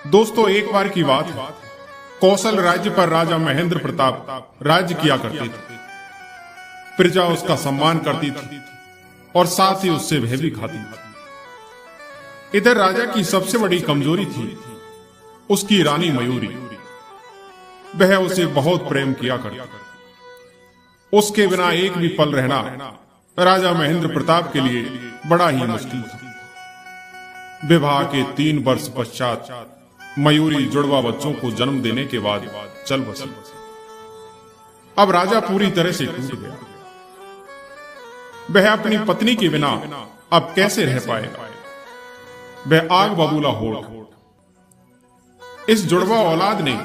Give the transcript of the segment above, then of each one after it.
दोस्तों, एक बार की बात है। कौशल राज्य पर राजा महेंद्र प्रताप राज्य किया करते थे। प्रजा उसका सम्मान करती थी और साथ ही उससे भय भी खाती थी। इधर राजा की सबसे बड़ी कमजोरी थी उसकी रानी मयूरी। वह उसे बहुत प्रेम किया करती। उसके बिना एक भी पल रहना राजा महेंद्र प्रताप के लिए बड़ा ही मुश्किल था। विवाह के 3 वर्ष पश्चात मयूरी जुड़वा बच्चों को जन्म देने के बाद चल बसी। अब राजा पूरी तरह से टूट गया। वह अपनी पत्नी के बिना अब कैसे रह पाएगा। वह आग बबूला हो उठा। इस जुड़वा औलाद ने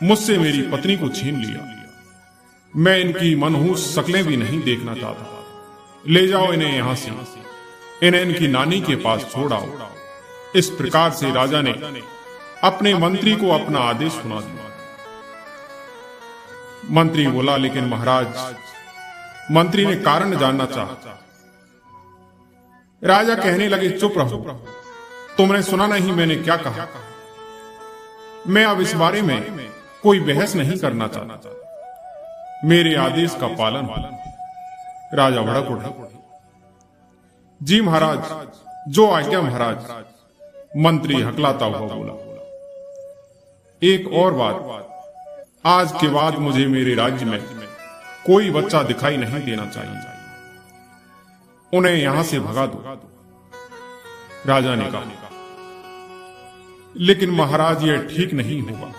मुझसे मेरी पत्नी को छीन लिया। मैं इनकी मनहूस शक्लें भी नहीं देखना चाहता। ले जाओ इन्हें यहां से। इन्हें इनकी नानी के पास छोड़ आओ। इस प्रकार से राजा ने अपने मंत्री को अपना आदेश सुना दिया। मंत्री बोला, लेकिन महाराज। मंत्री ने कारण जानना चाहा। राजा कहने लगे, चुप रहो। तुमने सुना नहीं मैंने क्या कहा। मैं अब इस बारे में कोई बहस नहीं करना चाहता। मेरे आदेश का पालन हो। राजा भड़क उठा। जी महाराज, जो आज्ञा महाराज। मंत्री हकलाता हुआ बोला। एक और बात, आज के बाद मुझे मेरे राज्य में कोई बच्चा दिखाई नहीं देना चाहिए। उन्हें यहां से भगा दो। राजा ने कहा, लेकिन महाराज यह ठीक नहीं होगा।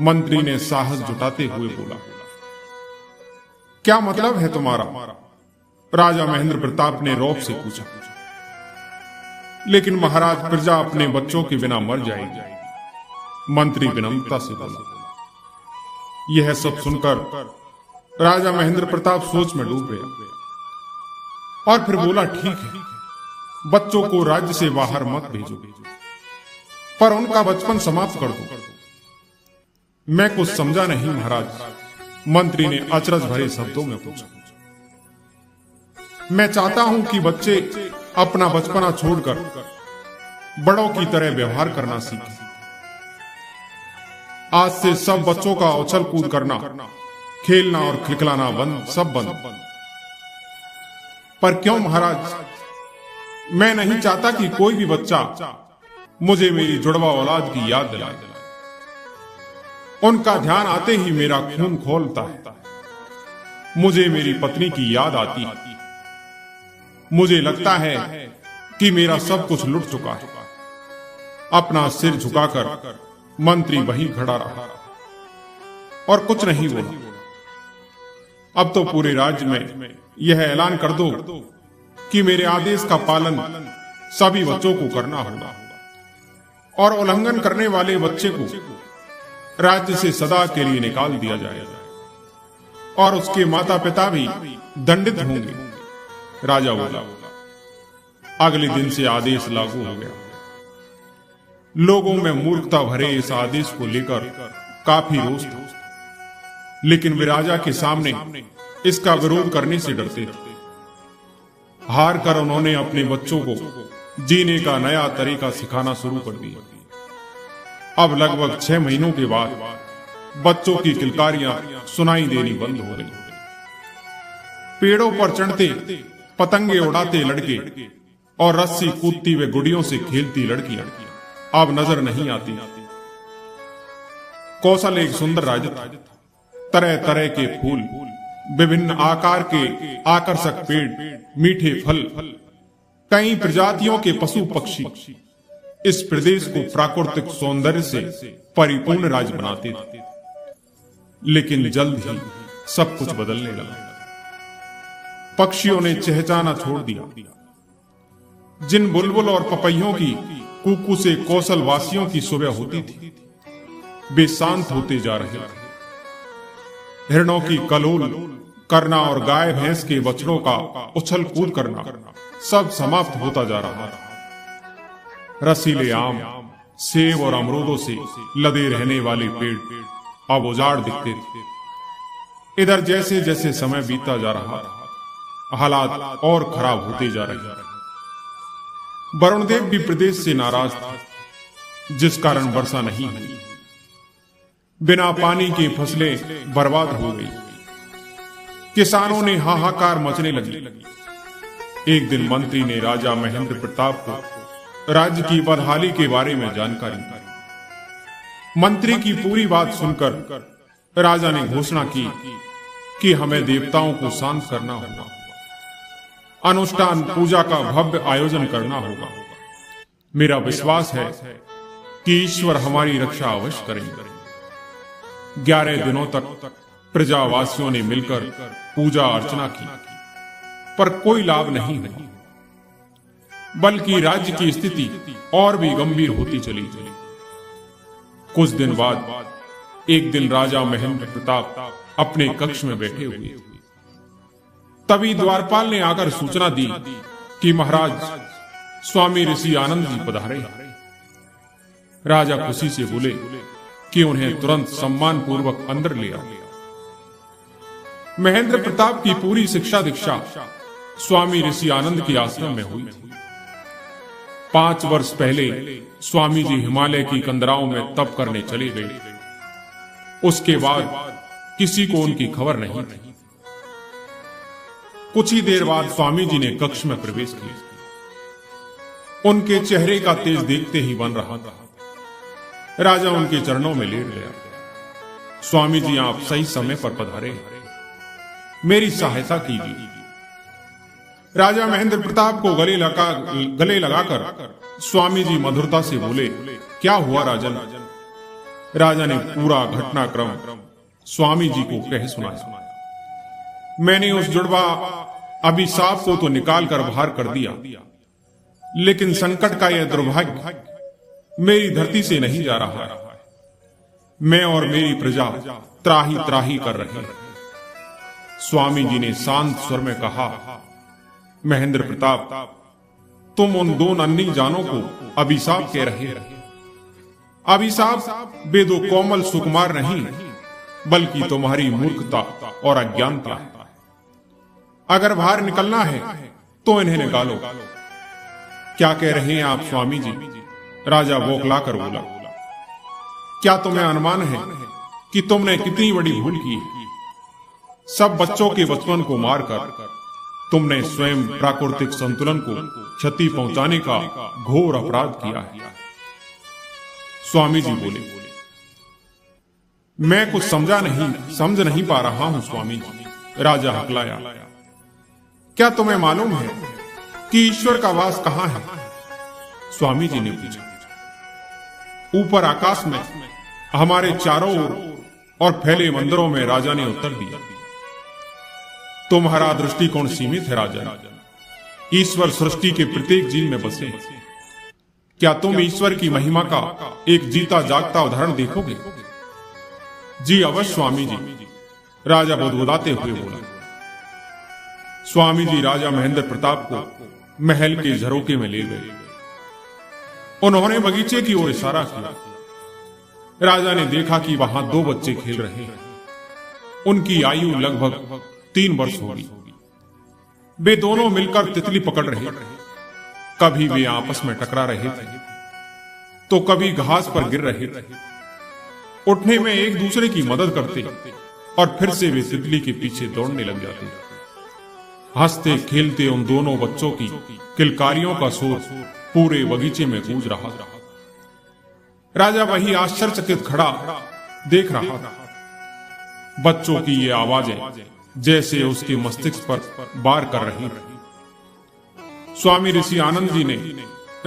मंत्री ने साहस जुटाते हुए बोला। क्या मतलब है तुम्हारा? राजा महेंद्र प्रताप ने रौब से पूछा। लेकिन महाराज, प्रजा अपने बच्चों के बिना मर जाएगी। मंत्री विनम्रता से बोला। यह सब सुनकर राजा महेंद्र प्रताप सोच में डूब गया और फिर बोला, ठीक है, बच्चों को राज्य से बाहर मत भेजो, पर उनका बचपन समाप्त कर दो। मैं कुछ समझा नहीं महाराज। मंत्री ने अचरज भरे शब्दों में पूछा। मैं चाहता हूं कि बच्चे अपना बचपना छोड़कर बड़ों की तरह व्यवहार करना सीखें। आज से सब बच्चों का उछल कूद करना, खेलना और खिलखिलाना बंद, सब बंद। पर क्यों महाराज? मैं नहीं चाहता कि कोई भी बच्चा मुझे मेरी जुड़वा औलाद की याद दिलाए। उनका ध्यान आते ही मेरा खून खौलता है। मुझे मेरी पत्नी की याद आती है। मुझे लगता है कि मेरा सब कुछ लुट चुका है। अपना सिर झुकाकर मंत्री वहीं खड़ा रहा और कुछ नहीं बोला। अब तो पूरे राज्य में यह ऐलान कर दो कि मेरे आदेश का पालन सभी बच्चों को करना होगा और उल्लंघन करने वाले बच्चे को राज्य से सदा के लिए निकाल दिया जाएगा और उसके माता पिता भी दंडित होंगे। राजा बोला। अगले दिन से आदेश लागू हो गया। लोगों में मूर्खता भरे इस आदेश को लेकर काफी रोष था, लेकिन वे राजा के सामने इसका विरोध करने से डरते थे। हार कर उन्होंने अपने बच्चों को जीने का नया तरीका सिखाना शुरू कर दिया। अब लगभग 6 महीनों के बाद बच्चों की किलकारियां सुनाई देनी बंद हो गई। पेड़ों पर चढ़ते, पतंगे उड़ाते लड़के और रस्सी कूदती व गुड़ियों से खेलती लड़कियां अब नजर नहीं आती। कौशल एक सुंदर राज्य था। तरह तरह के फूल, विभिन्न आकार के आकर्षक पेड़, मीठे फल, कई प्रजातियों के पशु पक्षी इस प्रदेश को प्राकृतिक सौंदर्य से परिपूर्ण राज्य बनाते थे। लेकिन जल्द ही सब कुछ बदलने लगा। पक्षियों ने चहचहाना छोड़ दिया। जिन बुलबुल और पपैयों की कूकू से कौशल वासियों की सुबह होती थी, वे शांत होते जा रहे थे। हिरणों की कलोल करना और गाय भैंस के बछड़ों का उछल कूद करना सब समाप्त होता जा रहा था। रसीले आम, सेब और अमरूदों से लदे रहने वाले पेड़ अब उजाड़ दिखते थे। इधर जैसे जैसे समय बीतता जा रहा था, हालात और खराब होते जा रहे। वरुण देव भी प्रदेश से नाराज था। जिस कारण वर्षा नहीं हुई। बिना पानी की फसलें बर्बाद हो गई। किसानों ने हाहाकार मचने लगी। एक दिन मंत्री ने राजा महेंद्र प्रताप को राज्य की बदहाली के बारे में जानकारी दी। मंत्री की पूरी बात सुनकर राजा ने घोषणा की कि हमें देवताओं को शांत करना होगा, अनुष्ठान पूजा का भव्य आयोजन करना होगा। मेरा विश्वास है कि ईश्वर हमारी रक्षा अवश्य करेंगे। 11 दिनों तक प्रजावासियों ने मिलकर पूजा अर्चना की, पर कोई लाभ नहीं हुआ, बल्कि राज्य की स्थिति और भी गंभीर होती चली गई। कुछ दिन बाद एक दिन राजा महेंद्र प्रताप अपने कक्ष में बैठे हुए, तभी द्वारपाल ने आकर सूचना दी कि महाराज स्वामी ऋषि आनंद जी पधारे। राजा खुशी से बोले कि उन्हें तुरंत सम्मान पूर्वक अंदर ले आओ। महेंद्र प्रताप की पूरी शिक्षा दीक्षा स्वामी ऋषि आनंद के आश्रम में हुई थी। 5 वर्ष पहले स्वामी जी हिमालय की कंदराओं में तप करने चले गए। उसके बाद किसी को उनकी खबर नहीं थी। कुछ ही देर बाद स्वामी जी ने कक्ष में प्रवेश किया। उनके चेहरे का तेज देखते ही बन रहा था। राजा उनके चरणों में लेट गया। स्वामी जी, आप सही समय पर पधारे, मेरी सहायता कीजिए। राजा महेंद्र प्रताप को गले लगाकर स्वामी जी मधुरता से बोले, क्या हुआ राजन? राजा ने पूरा घटनाक्रम स्वामी जी को कह सुनाया। मैंने उस जुड़वा अभिशाप को तो निकाल कर बाहर कर दिया, लेकिन संकट का यह दुर्भाग्य मेरी धरती से नहीं जा रहा है। मैं और मेरी प्रजा त्राही त्राही कर रहे हैं। स्वामी जी ने शांत स्वर में कहा, महेंद्र प्रताप, तुम उन 2 नन्ही जानों को अभिशाप कह रहे हो। अभिशाप बेदो कोमल सुकुमार नहीं, बल्कि तुम्हारी मूर्खता और अज्ञानता है। अगर बाहर निकलना है तो इन्हें निकालो। क्या कह रहे हैं आप स्वामी जी? राजा बौखला कर बोला, क्या तुम्हें अनुमान है कि तुमने कितनी बड़ी भूल की है? सब बच्चों के बचपन को मारकर तुमने स्वयं प्राकृतिक संतुलन को क्षति पहुंचाने का घोर अपराध किया है। स्वामी जी बोले, मैं कुछ समझ नहीं पा रहा हूं स्वामी जी। राजा हकलाया, क्या तुम्हें मालूम है कि ईश्वर का वास कहां है? स्वामी जी ने पूछा। ऊपर आकाश में, हमारे चारों ओर और फैले मंदिरों में, राजा ने उत्तर दिया। तुम्हारा दृष्टिकोण सीमित है राजा। ईश्वर सृष्टि के प्रत्येक जीव में बसे। क्या तुम ईश्वर की महिमा का एक जीता जागता उदाहरण देखोगे? जी अवश्य स्वामी जी, राजा बुदबुदाते हुए बोला। स्वामी जी राजा महेंद्र प्रताप को महल के झरोके में ले गए। उन्होंने बगीचे की ओर इशारा किया। राजा ने देखा कि वहां 2 बच्चे खेल रहे हैं। उनकी आयु लगभग 3 वर्ष होगी। वे दोनों मिलकर तितली पकड़ रहे थे। कभी वे आपस में टकरा रहे थे, तो कभी घास पर गिर रहे थे। उठने में एक दूसरे की मदद करते और फिर से वे तितली के पीछे दौड़ने लग जाते। हंसते खेलते उन दोनों बच्चों की किलकारियों का शोर पूरे बगीचे में गूंज रहा था। राजा वही आश्चर्यचकित खड़ा देख रहा था। बच्चों की ये आवाजें जैसे उसके मस्तिष्क पर वार कर रही थी। स्वामी ऋषि आनंद जी ने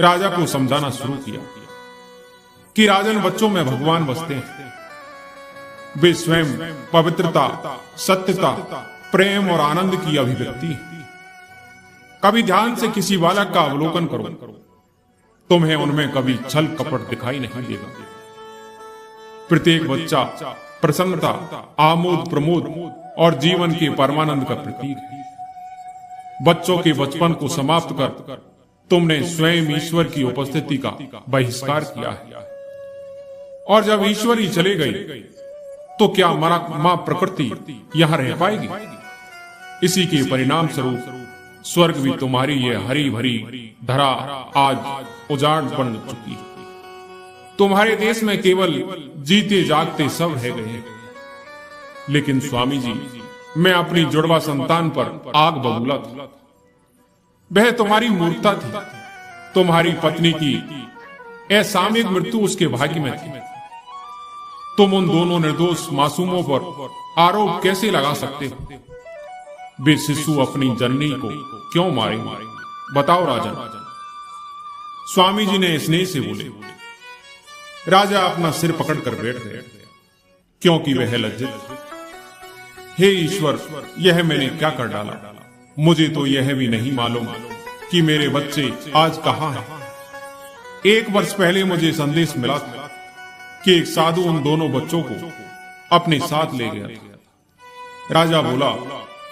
राजा को समझाना शुरू किया कि राजन, बच्चों में भगवान बसते हैं। वे स्वयं पवित्रता, सत्यता, प्रेम और आनंद की अभिव्यक्ति है। कभी ध्यान से किसी बालक का अवलोकन करो, तुम्हें उनमें कभी छल कपट दिखाई नहीं देगा। प्रत्येक बच्चा प्रसन्नता, आमोद प्रमोद और जीवन के परमानंद का प्रतीक है। बच्चों के बचपन को समाप्त कर तुमने स्वयं ईश्वर की उपस्थिति का बहिष्कार किया है। और जब ईश्वर ही चले गए तो क्या मां प्रकृति यहां रह पाएगी? इसी के परिणाम स्वरूप स्वर्ग भी तुम्हारी ये हरी भरी धरा आज उजाड़ बन चुकी है। तुम्हारे देश में केवल जीते जागते सब रह गए। लेकिन स्वामी जी, मैं अपनी जुड़वा संतान पर आग बबूला था। वह तुम्हारी मूर्खता थी। तुम्हारी पत्नी की असामयिक मृत्यु उसके भाग्य में थी। तुम उन दोनों निर्दोष मासूमों पर आरोप कैसे लगा सकते हो? वे शिशु अपनी जननी को क्यों मारेंगे? बताओ राजन। स्वामी जी ने स्नेह से बोले। राजा अपना सिर पकड़कर बैठ गए, क्योंकि वह लज्जित थे। हे ईश्वर, यह मैंने क्या कर डाला? मुझे तो यह भी नहीं मालूम कि मेरे बच्चे आज कहां हैं। 1 वर्ष पहले मुझे संदेश मिला था कि एक साधु उन दोनों बच्चों को अपने साथ ले गया था। राजा बोला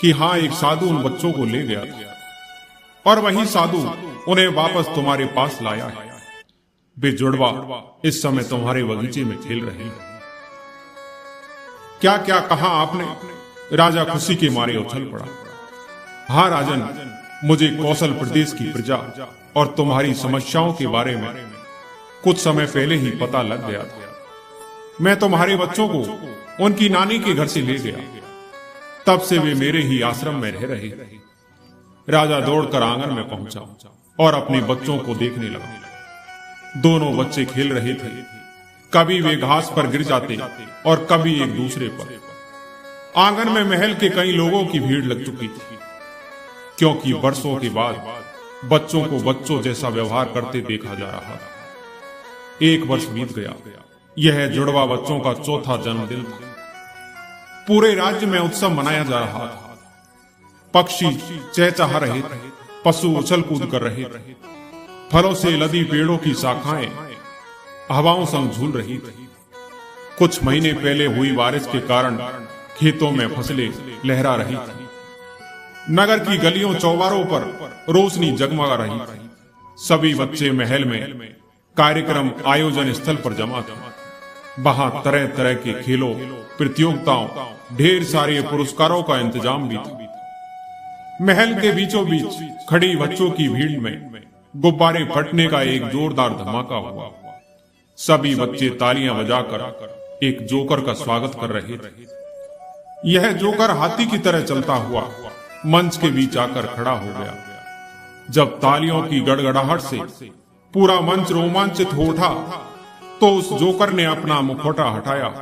कि हां, एक साधु उन बच्चों को ले गया था और वही साधु उन्हें वापस तुम्हारे पास लाया है। वे जुड़वा इस समय तुम्हारे बगीचे में खेल रहे हैं। क्या क्या कहा आपने? राजा खुशी के मारे उछल पड़ा। हाँ राजन, मुझे कौशल प्रदेश की प्रजा और तुम्हारी समस्याओं के बारे में कुछ समय पहले ही पता लग गया था। मैं तुम्हारे बच्चों को उनकी नानी के घर से ले गया। तब से वे मेरे ही आश्रम में रह रहे। राजा दौड़कर आंगन में पहुंचा और अपने बच्चों को देखने लगा। दोनों बच्चे खेल रहे थे। कभी वे घास पर गिर जाते और कभी एक दूसरे पर। आंगन में महल के कई लोगों की भीड़ लग चुकी थी, क्योंकि वर्षों के बाद बच्चों को बच्चों जैसा व्यवहार करते देखा जा रहा था। 1 वर्ष बीत गया। यह जुड़वा बच्चों का चौथा जन्मदिन था। पूरे राज्य में उत्सव मनाया जा रहा था। पक्षी चहचहा रहे थे, पशु उछल कूद कर रहे थे। फलों से लदी पेड़ों की शाखाएं हवाओं संग झूल रही थी। कुछ महीने पहले हुई बारिश के कारण खेतों में फसलें लहरा रही थी। नगर की गलियों चौबारों पर रोशनी जगमगा रही थी। सभी बच्चे महल में कार्यक्रम आयोजन स्थल पर जमा थे। वहां तरह तरह के खेलों, प्रतियोगिताओं, ढेर सारे पुरस्कारों का इंतजाम भी था। महल के बीचों बीच खड़ी बच्चों की भीड़ में गुब्बारे फटने का एक जोरदार धमाका हुआ। सभी बच्चे तालियां बजाकर एक जोकर का स्वागत कर रहे थे। यह जोकर हाथी की तरह चलता हुआ मंच के बीच आकर खड़ा हो गया। जब तालियों की गड़गड़ाहट से पूरा मंच रोमांचित हो उठा, तो उस जोकर ने अपना मुखौटा हटाया।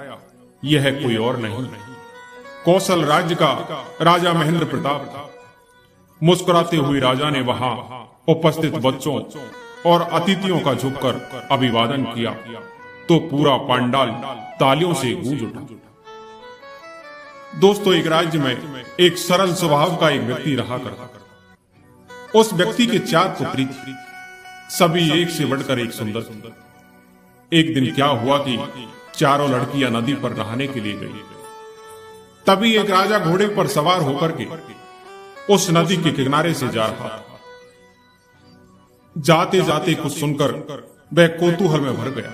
यह कोई और नहीं, कौशल राज्य का राजा महेंद्र प्रताप था। मुस्कुराते हुए राजा ने वहां उपस्थित बच्चों और अतिथियों का झुककर अभिवादन किया, तो पूरा पंडाल तालियों से गूंज उठा। दोस्तों, एक राज्य में एक सरल स्वभाव का एक व्यक्ति रहा करता। उस व्यक्ति के 4 पुत्री थी, सभी एक से बढ़कर एक सुंदर। एक दिन क्या हुआ कि चारों लड़कियां नदी पर नहाने के लिए गई। तभी एक राजा घोड़े पर सवार होकर के उस नदी के किनारे से जा रहा था। जाते जाते कुछ सुनकर वह कौतूहल में भर गया।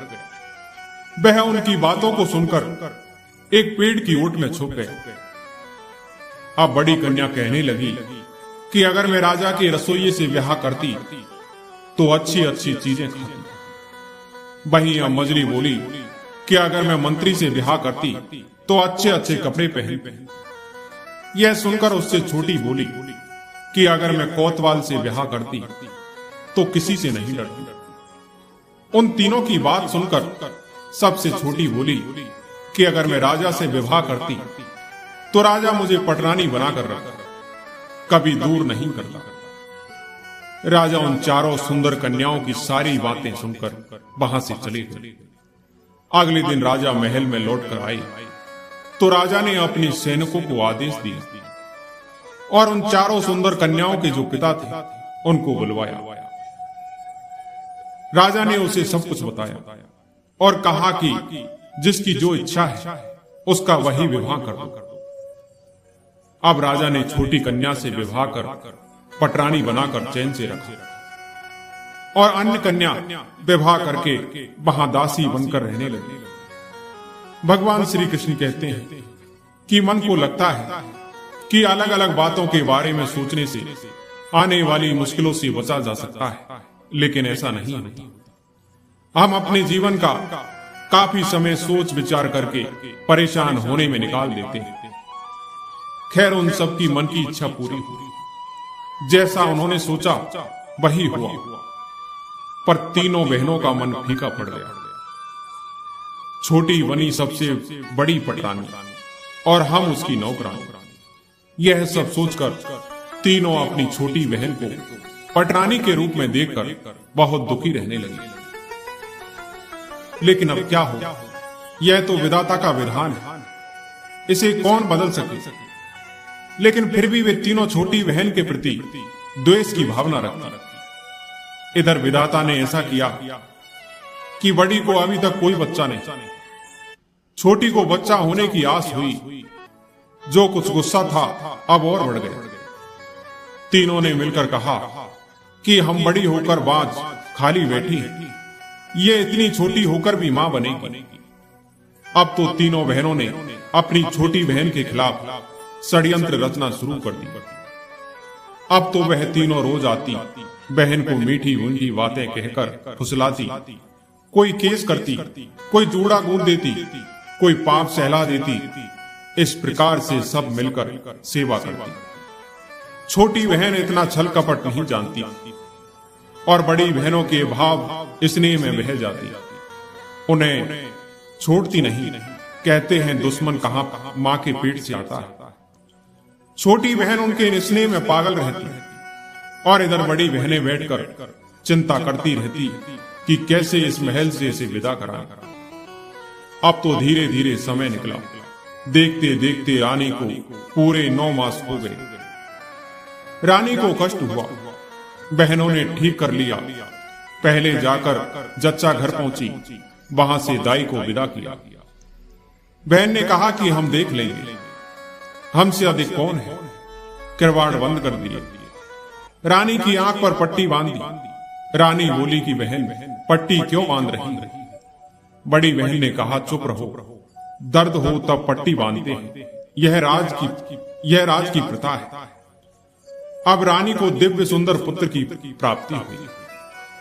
वह उनकी बातों को सुनकर एक पेड़ की ओट में छुप गया। अब बड़ी कन्या कहने लगी कि अगर मैं राजा के रसोइये से ब्याह करती तो अच्छी अच्छी चीजें खाती। वहीं अब मजली बोली कि अगर मैं मंत्री से ब्याह करती तो अच्छे अच्छे कपड़े पहनती। यह सुनकर उससे छोटी बोली कि अगर मैं कोतवाल से ब्याह करती तो किसी से नहीं डरती। उन तीनों की बात सुनकर सबसे छोटी बोली कि अगर मैं राजा से विवाह करती तो राजा मुझे पटरानी बनाकर रखता, कभी दूर नहीं करता। राजा उन चारों सुंदर कन्याओं की सारी बातें सुनकर वहां से चले गए। अगले दिन राजा महल में लौटकर आए तो राजा ने अपने सैनिकों को आदेश दिया और उन चारों सुंदर कन्याओं के जो पिता थे उनको बुलवाया। राजा ने उसे सब कुछ बताया और कहा कि जिसकी जो इच्छा है उसका वही विवाह कर दो। अब राजा ने छोटी कन्या से विवाह कर पटरानी बनाकर चैन से रखा और अन्य कन्या विवाह करके वहां दासी बनकर रहने लगी। भगवान श्री कृष्ण कहते हैं कि मन को लगता है कि अलग अलग बातों के बारे में सोचने से आने वाली मुश्किलों से बचा जा सकता है, लेकिन ऐसा नहीं होता। हम अपने जीवन का काफी समय सोच विचार करके परेशान होने में निकाल देते हैं। खैर, उन सबकी मन की इच्छा पूरी हुई। जैसा उन्होंने सोचा वही हुआ, पर तीनों बहनों का मन फीका पड़ गया। छोटी बनी सबसे बड़ी पटरानी और हम उसकी नौकरानी। यह सब सोचकर तीनों अपनी छोटी बहन को पटरानी के रूप में देखकर बहुत दुखी रहने लगी। लेकिन अब क्या हो, यह तो विधाता का विधान है, इसे कौन बदल सके। लेकिन फिर भी वे तीनों छोटी बहन के प्रति द्वेष की भावना रखती। इधर विधाता ने ऐसा किया कि बड़ी को अभी तक कोई बच्चा नहीं, छोटी को बच्चा होने की आस हुई। जो कुछ गुस्सा था अब और बढ़ गया। तीनों ने मिलकर कहा कि हम बड़ी होकर बाज खाली बैठी हैं, ये इतनी छोटी होकर भी मां बनेगी। अब तो तीनों बहनों ने अपनी छोटी बहन के खिलाफ षड्यंत्र रचना शुरू कर दी। अब तो वह तीनों रोज आती, बहन को मीठी मीठी बातें कहकर फुसलाती, कोई केस करती, कोई जूड़ा गूंद देती, कोई पाप सहला देती। इस प्रकार से सब मिलकर सेवा करती। छोटी बहन इतना छल कपट नहीं जानती और बड़ी बहनों के भाव स्नेह में बह जाती। उन्हें छोड़ती नहीं। कहते हैं दुश्मन कहां मां के पेट से आता है। छोटी बहन उनके स्नेह में पागल रहती और इधर बड़ी बहनें बैठकर चिंता करती रहती कि कैसे इस महल से इसे विदा कराएं। अब तो धीरे धीरे समय निकला। देखते देखते रानी को पूरे 9 मास हो गए। रानी को कष्ट हुआ। बहनों ने ठीक कर लिया। पहले जाकर जच्चा घर पहुंची, वहां से दाई को विदा किया। बहन ने कहा कि हम देख लेंगे, हमसे अधिक कौन है। किरवाड़ बंद कर दिए। रानी की आंख पर पट्टी बांधी। रानी बोली कि बहन, पट्टी क्यों बांध रही है? बड़ी बहन ने कहा, चुप रहो, दर्द हो तब पट्टी बांधते हैं, यह राज की प्रथा है। अब रानी को दिव्य सुंदर पुत्र की प्राप्ति हुई।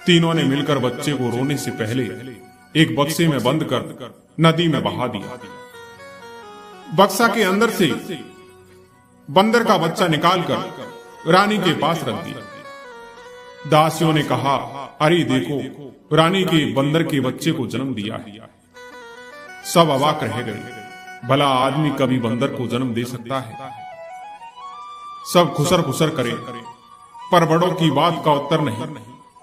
तीनों ने मिलकर बच्चे को रोने से पहले एक बक्से में बंद कर नदी में बहा दिया। बक्सा के अंदर से बंदर का बच्चा निकालकर रानी के पास रख दिया। दासियों ने कहा, अरे देखो, रानी के बंदर के बच्चे को जन्म दिया है। सब अवाक रह गए। भला आदमी कभी बंदर को जन्म दे सकता है? सब खुसर खुसर करे, पर बड़ों की बात का उत्तर नहीं,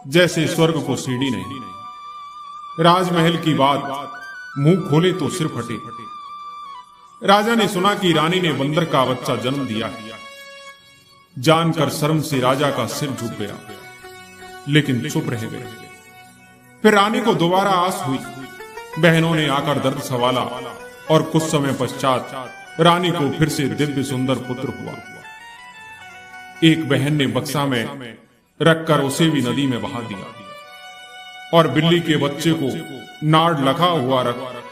जैसे स्वर्ग को सीढ़ी नहीं। राजमहल की बात मुंह खोले तो सिर फटे। राजा ने सुना कि रानी ने बंदर का बच्चा जन्म दिया है। जानकर शर्म से राजा का सिर झुक गया, लेकिन चुप रह गए। फिर रानी को दोबारा आस हुई। बहनों ने आकर दर्द संभाला और कुछ समय पश्चात रानी को फिर से दिव्य सुंदर पुत्र हुआ। एक बहन ने बक्सा में रखकर उसे भी नदी में बहा दिया और बिल्ली के बच्चे को नाड़ लखा हुआ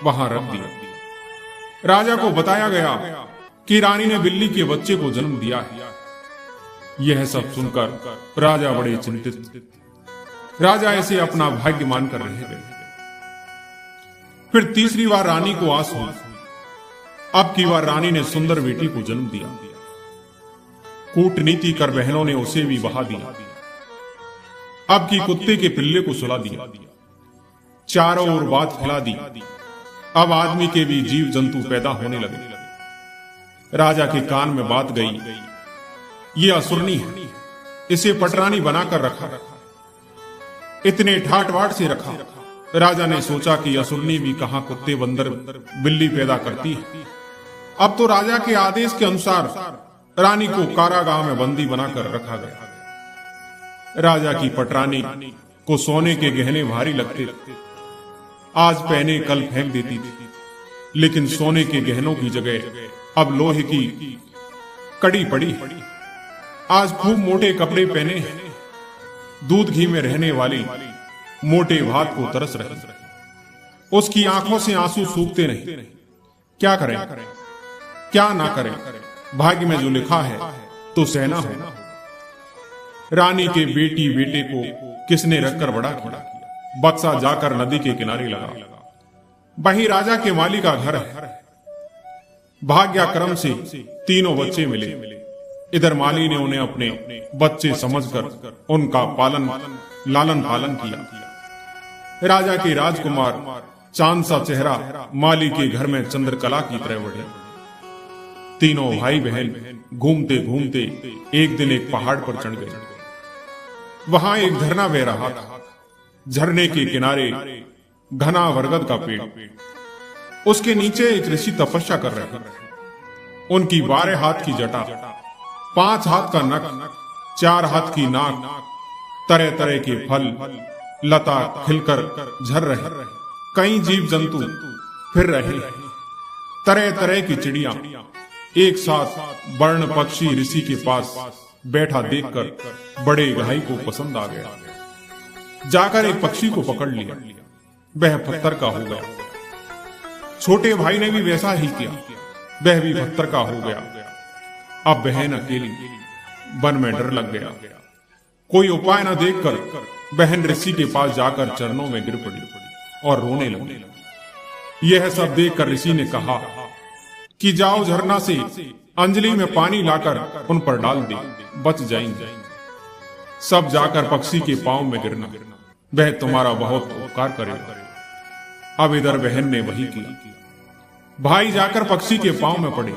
वहां रख दिया। राजा को बताया गया कि रानी ने बिल्ली के बच्चे को जन्म दिया है। यह सब सुनकर राजा बड़े चिंतित। राजा ऐसे अपना भाग्य मानकर रह गए। फिर तीसरी बार रानी को आस हुई। अब की बार रानी ने सुंदर बेटी को जन्म दिया। कूटनीति कर बहनों ने उसे भी बहा दिया। अब की कुत्ते के पिल्ले को सुला दिया। चारों ओर बात फैला दी। अब आदमी के भी जीव जंतु पैदा होने लगे। राजा के कान में बात गई, ये असुरनी है, इसे पटरानी बनाकर रखा। इतने ठाट बाट से रखा। राजा ने सोचा कि असुरनी भी कहां कुत्ते बंदर बिल्ली पैदा करती है। अब तो राजा के आदेश के अनुसार रानी को कारागाह में बंदी बनाकर रखा गया। राजा की पटरानी को सोने के गहने भारी लगते। आज पहने कल फेंक देती थी, लेकिन सोने के गहनों की जगह अब लोहे की कड़ी पड़ी है। आज खूब मोटे कपड़े पहने हैं। दूध घी में रहने वाली मोटे भात को तरस रही। उसकी आंखों से आंसू सूखते नहीं। क्या करें, क्या ना करें? भाग्य में जो लिखा है तो सहना होगा। रानी के बेटी बेटे को किसने रखकर बड़ा किया? बक्सा जाकर नदी के किनारे लगा। वहीं राजा के माली का घर है। भाग्यक्रम से तीनों बच्चे मिले। इधर माली ने उन्हें अपने बच्चे समझकर उनका लालन पालन किया। राजा के राजकुमार चांद सा चेहरा माली के घर में चंद्रकला की तरह बढ़े। तीनों भाई बहन घूमते घूमते एक दिन एक पहाड़ पर चढ़ गए। वहां एक झरना बह रहा था। झरने के किनारे घना बरगद का पेड़, उसके नीचे एक ऋषि तपस्या कर रहे थे। उनकी 12 हाथ की जटा, 5 हाथ का नख, 4 हाथ की नाक, तरह तरह के फल लता खिलकर झर रहे। कई जीव जंतु फिर रहे। तरह तरह की चिड़िया एक साथ वर्ण पक्षी ऋषि के पास बैठा देखकर बड़े भाई को पसंद आ गया। जाकर एक पक्षी को पकड़ लिया। वह पत्थर का हो गया। छोटे भाई ने भी वैसा ही किया। वह भी पत्थर का हो गया। अब बहन अकेली वन में डर लग गया। कोई उपाय न देखकर बहन ऋषि के पास जाकर चरणों में गिर पड़ी और रोने लगी। यह सब देखकर ऋषि ने कहा कि जाओ झरना से अंजलि में पानी लाकर उन पर डाल दे, बच जाएंगे। सब जाकर पक्षी के पांव में गिरना, वह तुम्हारा बहुत उपकार करेगा। अब इधर बहन ने वही किया। भाई जाकर पक्षी के पांव में पड़े।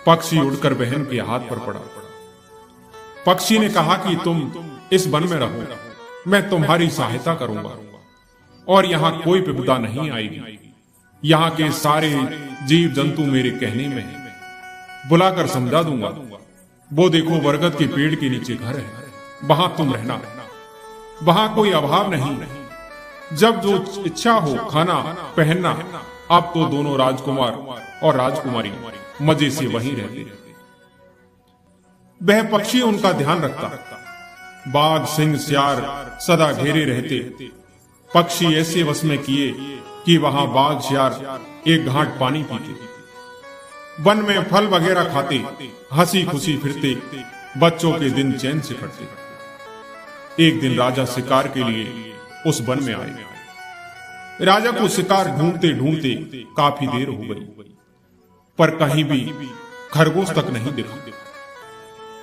पक्षी उड़कर बहन के हाथ पर पड़ा। पक्षी ने कहा कि तुम इस वन में रहो, मैं तुम्हारी सहायता करूंगा और यहां कोई विपदा नहीं आएगी। यहाँ के सारे जीव जंतु मेरे कहने में है, बुलाकर समझा दूंगा। वो देखो बरगद के पेड़ के नीचे घर है, वहां तुम रहना। वहां कोई अभाव नहीं। जब जो इच्छा हो खाना पहनना। अब तो दोनों राजकुमार और राजकुमारी मजे से वहीं रहते। वह पक्षी उनका ध्यान रखता। बाघ सिंह सियार सदा घेरे रहते। पक्षी ऐसे वश में किए कि वहां बाघ सियार एक घाट पानी पीते, वन में फल वगैरह खाते, हंसी खुशी फिरते, बच्चों के दिन चैन से कटते। एक दिन राजा शिकार के लिए उस वन में आए। राजा को शिकार ढूंढते ढूंढते काफी देर हो गई, पर कहीं भी खरगोश तक नहीं दिखा।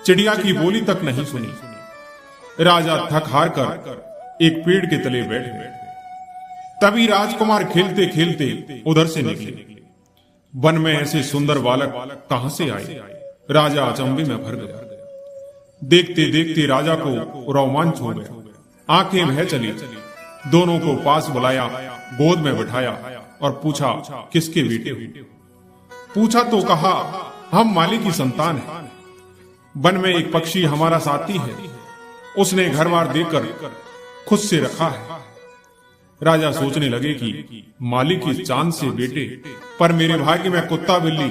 चिड़िया की बोली तक नहीं सुनी। राजा थक हार कर एक पेड़ के तले बैठ गए। तभी राजकुमार खेलते खेलते उधर से निकले। वन में ऐसे सुंदर बालक कहां से आए? राजा अचंभे में भर गया। देखते देखते राजा को रोमांच हो गया। आंखें बह चली। दोनों को पास बुलाया, गोद में बिठाया और पूछा किसके बेटे हो? पूछा तो कहा हम माली की संतान हैं। वन में एक पक्षी हमारा साथी है, उसने घर बार देकर खुद से रखा है। राजा सोचने लगे कि माली की चांद से बेटे, पर मेरे भाग्य में कुत्ता बिल्ली।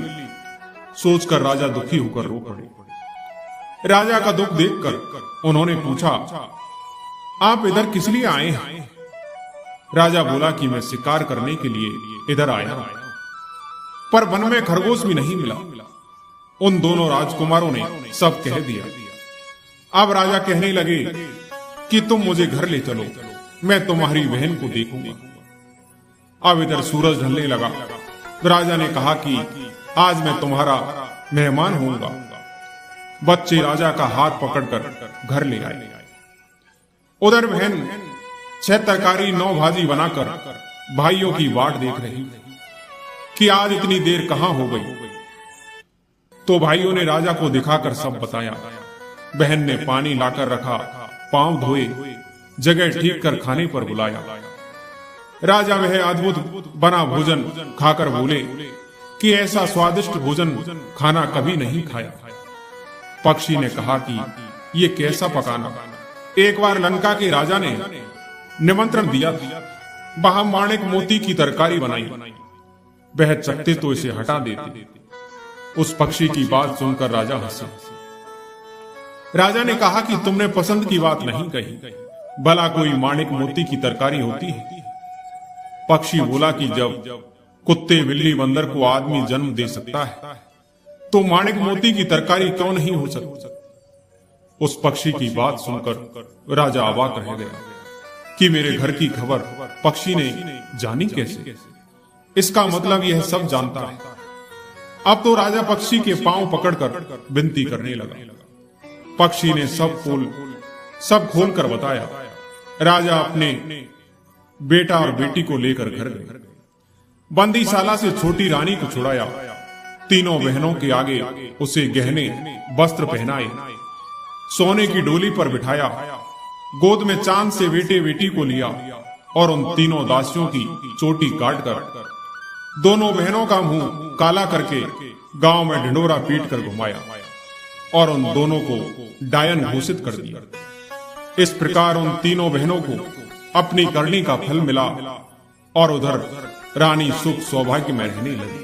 सोचकर राजा दुखी होकर रो पड़े। राजा का दुख देखकर उन्होंने पूछा आप इधर किस लिए आए हैं? राजा बोला कि मैं शिकार करने के लिए इधर आया हूं, पर वन में खरगोश भी नहीं मिला। उन दोनों राजकुमारों ने सब कह दिया। अब राजा कहने लगे कि तुम मुझे घर ले चलो, मैं तुम्हारी बहन को देखूंगा। अब इधर सूरज ढलने लगा। राजा ने कहा कि आज मैं तुम्हारा मेहमान होऊंगा। बच्चे राजा का हाथ पकड़कर घर ले आए। उधर बहन 6 तरकारी 9 भाजी बनाकर भाइयों की वाट देख रही कि आज इतनी देर कहां हो गई। तो भाइयों ने राजा को दिखाकर सब बताया। बहन ने पानी लाकर रखा, पांव धोए, जगह ठीक कर खाने पर बुलाया। राजा वह अद्भुत बना भोजन खाकर बोले कि ऐसा स्वादिष्ट भोजन खाना कभी नहीं खाया। पक्षी ने कहा कि ये कैसा पकाना? एक बार लंका के राजा ने निमंत्रण दिया था, वहां माणिक मोती की तरकारी बनाई। वह चखते तो इसे हटा देते। उस पक्षी की बात सुनकर राजा हंसे। राजा ने कहा कि तुमने पसंद की बात नहीं कही, भला कोई माणिक मोती की तरकारी होती है? पक्षी बोला कि जब कुत्ते बिल्ली बंदर को आदमी जन्म दे सकता है, तो माणिक मोती की तरकारी क्यों नहीं हो सकती? उस पक्षी की बात सुनकर राजा अवाक रह गया कि मेरे घर की खबर पक्षी ने जानी कैसे। इसका मतलब यह सब जानता है। अब तो राजा पक्षी के पांव पकड़कर विनती करने लगा। पक्षी ने सब खोल कर बताया। राजा अपने बेटा और बेटी को लेकर घर गए। बंदीशाला से छोटी रानी को छुड़ाया। तीनों बहनों के आगे उसे गहने वस्त्र पहनाए, सोने की डोली पर बिठाया, गोद में चांद से बेटे बेटी को लिया और उन तीनों दासियों की चोटी काटकर दोनों बहनों का मुंह काला करके गांव में ढिंडोरा पीट कर घुमाया और उन दोनों को डायन घोषित कर दिया। इस प्रकार उन तीनों बहनों को अपनी करनी का फल मिला और उधर रानी सुख सौभाग्य में रहने लगी।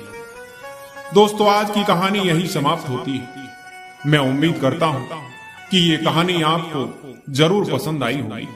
दोस्तों, आज की कहानी यही समाप्त होती है। मैं उम्मीद करता हूं कि ये कहानी आपको जरूर पसंद आई होगी।